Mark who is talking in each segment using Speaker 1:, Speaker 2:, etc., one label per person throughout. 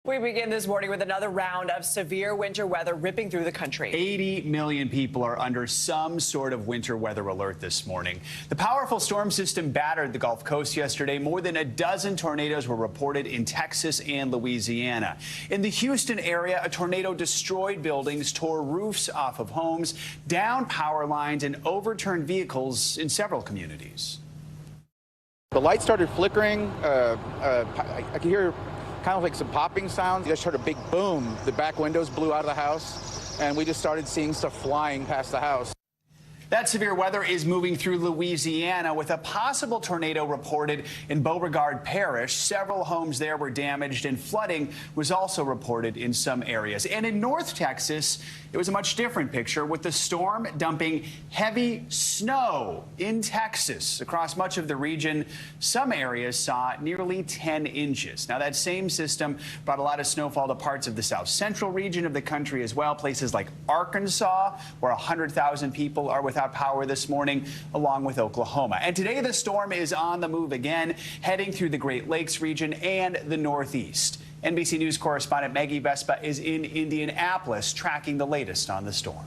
Speaker 1: We begin this morning with another round of severe winter weather ripping through the country.
Speaker 2: 80 million people are under some sort of winter weather alert this morning. The powerful storm system battered the Gulf Coast yesterday. More than a dozen tornadoes were reported in Texas and Louisiana. In the Houston area, a tornado destroyed buildings, tore roofs off of homes, downed power lines, and overturned vehicles in several communities.
Speaker 3: The lights started flickering. I could hear kind of like some popping sounds. I just heard a big boom. The back windows blew out of the house, and we just started seeing stuff flying past the house.
Speaker 2: That severe weather is moving through Louisiana with a possible tornado reported in Beauregard Parish. Several homes there were damaged, and flooding was also reported in some areas. And in North Texas, it was a much different picture, with the storm dumping heavy snow in Texas. Across much of the region, some areas saw nearly 10 inches. Now, that same system brought a lot of snowfall to parts of the south central region of the country as well, places like Arkansas, where 100,000 people are without power this morning, along with Oklahoma. And today, the storm is on the move again, heading through the Great Lakes region and the Northeast. NBC News correspondent Maggie Vespa is in Indianapolis tracking the latest on the storm.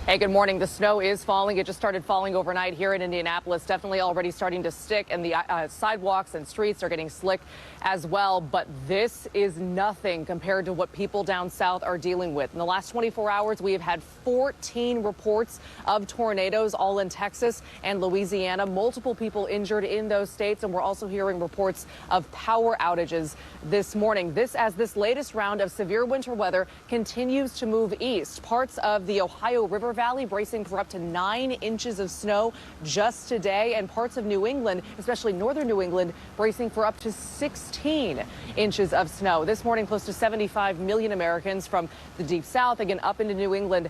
Speaker 4: Hey, good morning. The snow is falling. It just started falling overnight here in Indianapolis. Definitely already starting to stick, and the sidewalks and streets are getting slick as well. But this is nothing compared to what people down south are dealing with. In the last 24 hours, we have had 14 reports of tornadoes, all in Texas and Louisiana. Multiple people injured in those states, and we're also hearing reports of power outages this morning. As this latest round of severe winter weather continues to move east. Parts of the Ohio River Valley bracing for up to 9 inches of snow just today, and parts of New England, especially northern New England, bracing for up to 16 inches of snow. This morning, close to 75 million Americans from the deep south, again up into New England,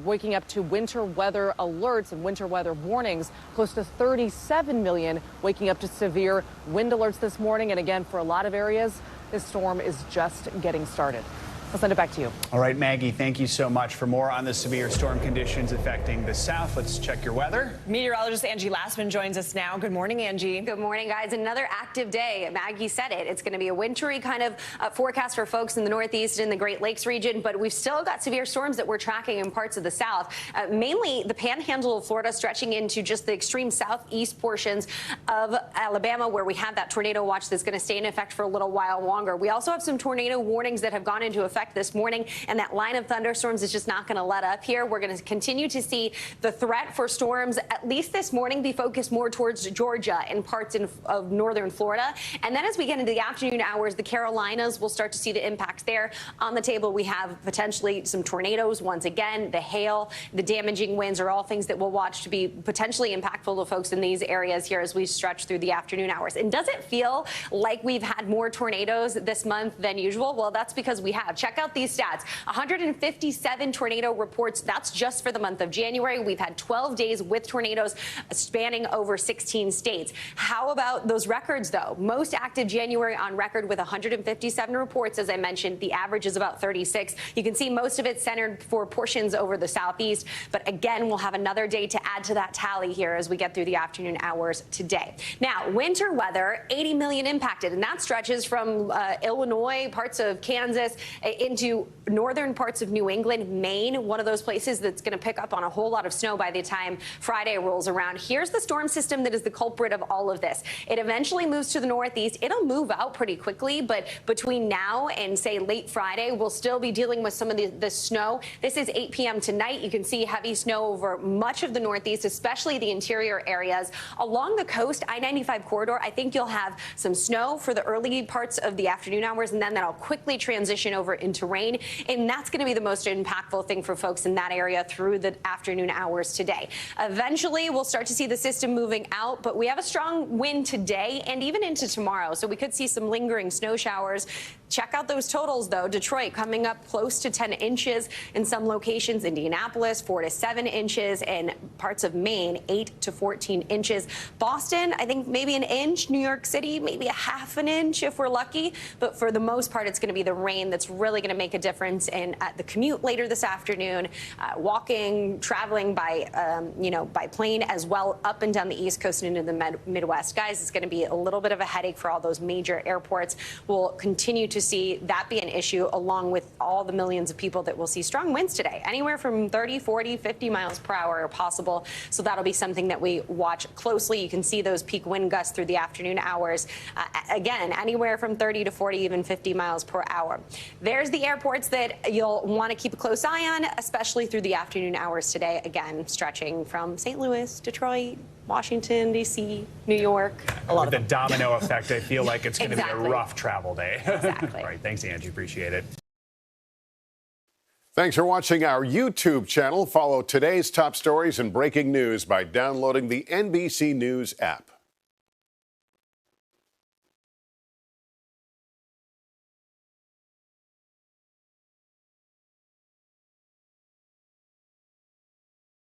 Speaker 4: waking up to winter weather alerts and winter weather warnings. Close to 37 million waking up to severe wind alerts this morning. And again, for a lot of areas, this storm is just getting started. I'll send it back to you.
Speaker 2: All right, Maggie, thank you so much. For more on the severe storm conditions affecting the south, let's check your weather.
Speaker 1: Meteorologist Angie Lassman joins us now. Good morning, Angie.
Speaker 5: Good morning, guys. Another active day. Maggie said it. It's going to be a wintry kind of forecast for folks in the Northeast and the Great Lakes region, but we've still got severe storms that we're tracking in parts of the south, mainly the panhandle of Florida, stretching into just the extreme southeast portions of Alabama, where we have that tornado watch that's going to stay in effect for a little while longer. We also have some tornado warnings that have gone into effect this morning, and that line of thunderstorms is just not going to let up here. We're going to continue to see the threat for storms, at least this morning, be focused more towards Georgia and parts of northern Florida. And then as we get into the afternoon hours, the Carolinas will start to see the impacts there. On the table, we have potentially some tornadoes once again. The hail, the damaging winds are all things that we'll watch to be potentially impactful to folks in these areas here as we stretch through the afternoon hours. And does it feel like we've had more tornadoes this month than usual? Well, that's because we have. Check out these stats. 157 tornado reports. That's just for the month of January. We've had 12 days with tornadoes spanning over 16 states. How about those records, though? Most active January on record with 157 reports. As I mentioned, the average is about 36. You can see most of it centered for portions over the southeast. But again, we'll have another day to add to that tally here as we get through the afternoon hours today. Now, winter weather, 80 million impacted, and that stretches from Illinois, parts of Kansas, into northern parts of New England, Maine, one of those places that's going to pick up on a whole lot of snow by the time Friday rolls around. Here's the storm system that is the culprit of all of this. It eventually moves to the northeast. It'll move out pretty quickly, but between now and, say, late Friday, we'll still be dealing with some of the snow. This is 8 p.m. tonight. You can see heavy snow over much of the northeast, especially the interior areas. Along the coast, I-95 corridor, I think you'll have some snow for the early parts of the afternoon hours, and then that'll quickly transition over into rain. And that's going to be the most impactful thing for folks in that area through the afternoon hours today. Eventually, we'll start to see the system moving out, but we have a strong wind today and even into tomorrow. So we could see some lingering snow showers check out those totals, though. Detroit coming up close to 10 inches in some locations. Indianapolis, 4 to 7 inches. In parts of Maine, 8 to 14 inches. Boston, I think maybe an inch. New York City, maybe a half an inch if we're lucky. But for the most part, it's going to be the rain that's really going to make a difference in the commute later this afternoon, walking, traveling by, by plane as well up and down the East Coast and into the Midwest. Guys, it's going to be a little bit of a headache for all those major airports. We'll continue to see that be an issue, along with all the millions of people that will see strong winds today. Anywhere from 30, 40, 50 miles per hour are possible. So that'll be something that we watch closely. You can see those peak wind gusts through the afternoon hours. Again, anywhere from 30 to 40, even 50 miles per hour. There's the airports that you'll want to keep a close eye on, especially through the afternoon hours today. Again, stretching from St. Louis, Detroit, Washington, D.C., New York.
Speaker 2: With the domino effect, I feel like it's going to be a rough travel day.
Speaker 5: Exactly.
Speaker 2: All right, thanks, Angie. Appreciate it.
Speaker 6: Thanks for watching our YouTube channel. Follow today's top stories and breaking news by downloading the NBC News app.